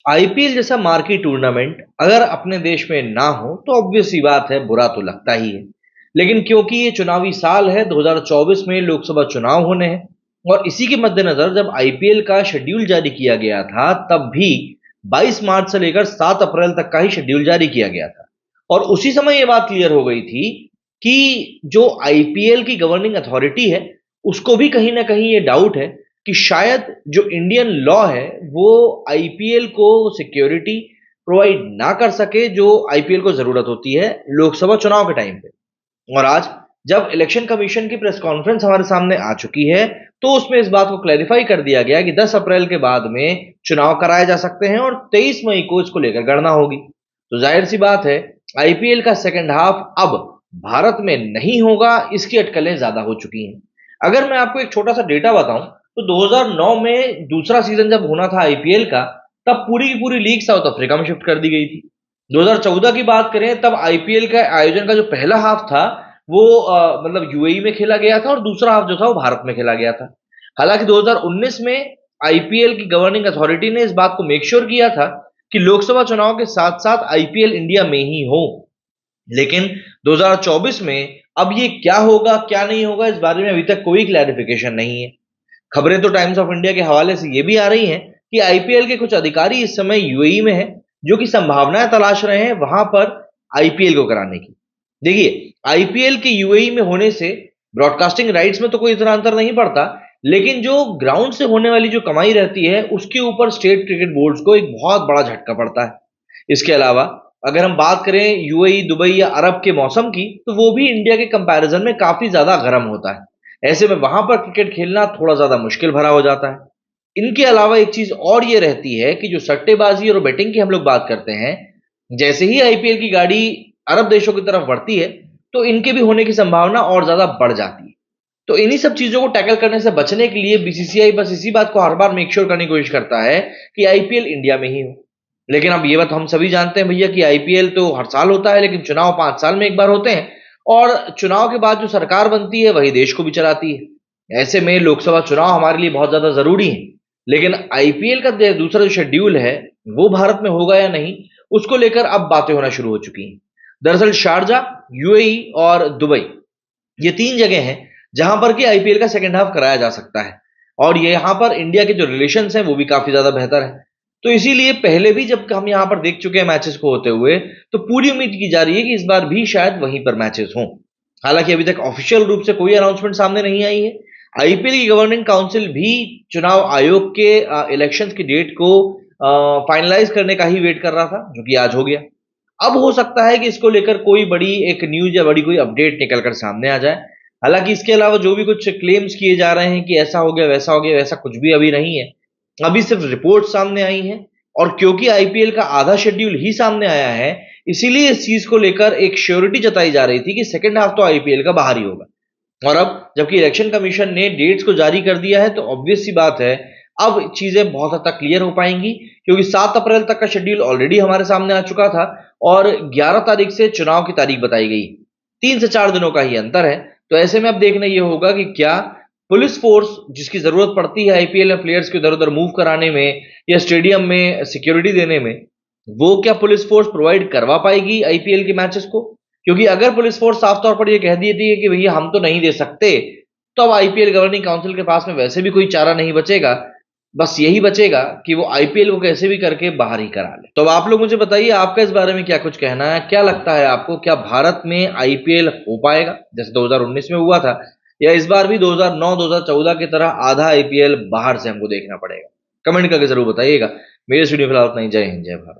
IPL जैसा marquee tournament अगर अपने देश में ना हो तो ऑब्वियस सी बात है, बुरा तो लगता ही है। लेकिन क्योंकि ये चुनावी साल है, 2024 में लोकसभा चुनाव होने हैं और इसी के मद्देनजर जब आईपीएल का शेड्यूल जारी किया गया था, तब भी 22 मार्च से लेकर 7 अप्रैल तक का ही शेड्यूल जारी किया गया था। और उसी समय ये बात क्लियर हो गई थी कि जो आईपीएल की गवर्निंग अथॉरिटी है, उसको भी कहीं ना कहीं ये डाउट है कि शायद जो इंडियन लॉ है वो आईपीएल को सिक्योरिटी प्रोवाइड ना कर सके जो आईपीएल को जरूरत होती है लोकसभा चुनाव के टाइम पे। और आज जब इलेक्शन कमीशन की प्रेस कॉन्फ्रेंस हमारे सामने आ चुकी है, तो उसमें इस बात को क्लैरिफाई कर दिया गया कि 10 अप्रैल के बाद में चुनाव कराए जा सकते हैं और 23 मई को इसको लेकर गणना होगी। तो जाहिर सी बात है, आईपीएल का सेकंड हाफ अब भारत में नहीं होगा, इसकी अटकलें ज्यादा हो चुकी हैं। अगर मैं आपको एक छोटा सा डेटा बताऊं, तो 2009 में दूसरा सीजन जब होना था आईपीएल का, तब पूरी की पूरी लीग साउथ अफ्रीका में शिफ्ट कर दी गई थी। 2014 की बात करें, तब आईपीएल का आयोजन का जो पहला हाफ था वो मतलब यूएई में खेला गया था और दूसरा हाफ जो था वो भारत में खेला गया था। हालांकि 2019 में आईपीएल की गवर्निंग अथॉरिटी ने इस बात को मेक श्योर किया था कि लोकसभा चुनाव के साथ साथ आईपीएल इंडिया में ही हो। लेकिन 2024 में अब ये क्या होगा क्या नहीं होगा, इस बारे में अभी तक कोई क्लैरिफिकेशन नहीं है। खबरें तो टाइम्स ऑफ इंडिया के हवाले से ये भी आ रही हैं कि आईपीएल के कुछ अधिकारी इस समय यूएई में हैं, जो कि संभावनाएं तलाश रहे हैं वहां पर आईपीएल को कराने की। देखिए, आईपीएल के यूएई में होने से ब्रॉडकास्टिंग राइट्स में तो कोई इतना अंतर नहीं पड़ता, लेकिन जो ग्राउंड से होने वाली जो कमाई रहती है उसके ऊपर स्टेट क्रिकेट बोर्ड्स को एक बहुत बड़ा झटका पड़ता है। इसके अलावा अगर हम बात करें यूएई, दुबई या अरब के मौसम की, तो वो भी इंडिया के कंपैरिजन में काफी ज्यादा गर्म होता है। ऐसे में वहां पर क्रिकेट खेलना थोड़ा ज्यादा मुश्किल भरा हो जाता है। इनके अलावा एक चीज और ये रहती है कि जो सट्टेबाजी और बेटिंग की हम लोग बात करते हैं, जैसे ही आईपीएल की गाड़ी अरब देशों की तरफ बढ़ती है, तो इनके भी होने की संभावना और ज्यादा बढ़ जाती है। तो इन्हीं सब चीजों को टैकल करने से बचने के लिए बीसीसीआई बस इसी बात को हर बार मेक श्योर करने की कोशिश करता है कि आईपीएल इंडिया में ही हो। लेकिन अब ये बात हम सभी जानते हैं भैया कि आईपीएल तो हर साल होता है, लेकिन चुनाव 5 साल में एक बार होते हैं और चुनाव के बाद जो सरकार बनती है वही देश को भी चलाती है। ऐसे में लोकसभा चुनाव हमारे लिए बहुत ज्यादा जरूरी है। लेकिन आईपीएल का दूसरा जो शेड्यूल है वो भारत में होगा या नहीं, उसको लेकर अब बातें होना शुरू हो चुकी हैं। दरअसल शारजा, यूएई और दुबई, ये 3 जगह हैं जहां पर कि आईपीएल का सेकंड हाफ कराया जा सकता है। और ये यहाँ पर इंडिया के जो रिलेशंस हैं वो भी काफी ज्यादा बेहतर है। तो इसीलिए पहले भी जब हम यहाँ पर देख चुके हैं मैचेस को होते हुए, तो पूरी उम्मीद की जा रही है कि इस बार भी शायद वहीं पर मैचेस हों। हालांकि अभी तक ऑफिशियल रूप से कोई अनाउंसमेंट सामने नहीं आई है। आईपीएल की गवर्निंग काउंसिल भी चुनाव आयोग के इलेक्शंस की डेट को फाइनलाइज करने का ही वेट कर रहा था, जो कि आज हो गया। अब हो सकता है कि इसको लेकर कोई बड़ी एक न्यूज या बड़ी कोई अपडेट निकल कर सामने आ जाए। हालांकि इसके अलावा जो भी कुछ क्लेम्स किए जा रहे हैं कि ऐसा हो गया वैसा हो गया, वैसा कुछ भी अभी नहीं है। अभी सिर्फ रिपोर्ट सामने आई हैं। और क्योंकि आईपीएल का आधा शेड्यूल ही सामने आया है, इसीलिए इस चीज को लेकर एक श्योरिटी जताई जा रही थी कि सेकंड हाफ तो आईपीएल का बाहर ही होगा। और अब जबकि इलेक्शन कमीशन ने डेट्स को जारी कर दिया है, तो ऑब्वियस सी बात है अब चीजें बहुत हद तक क्लियर हो पाएंगी, क्योंकि 7 अप्रैल तक का शेड्यूल ऑलरेडी हमारे सामने आ चुका था और 11 तारीख से चुनाव की तारीख बताई गई। 3 से 4 दिनों का ही अंतर है। तो ऐसे में अब देखना यह होगा कि क्या पुलिस फोर्स जिसकी जरूरत पड़ती है आईपीएल में प्लेयर्स को इधर उधर मूव कराने में या स्टेडियम में सिक्योरिटी देने में, वो क्या पुलिस फोर्स प्रोवाइड करवा पाएगी आईपीएल के मैचेस को। क्योंकि अगर पुलिस फोर्स साफ तौर पर यह कह देती है कि भैया हम तो नहीं दे सकते, तो अब आईपीएल गवर्निंग काउंसिल के पास में वैसे भी कोई चारा नहीं बचेगा। बस यही बचेगा कि वो आईपीएल को कैसे भी करके बाहर ही करा ले। तो अब आप लोग मुझे बताइए, आपका इस बारे में क्या कुछ कहना है, क्या लगता है आपको, क्या भारत में आईपीएल हो पाएगा जैसे 2019 में हुआ था, या इस बार भी 2009-2014 की तरह आधा आईपीएल बाहर से हमको देखना पड़ेगा? कमेंट करके जरूर बताइएगा। मेरे स्टूडियो फिलहाल उतना ही। जय हिंद, जय भारत।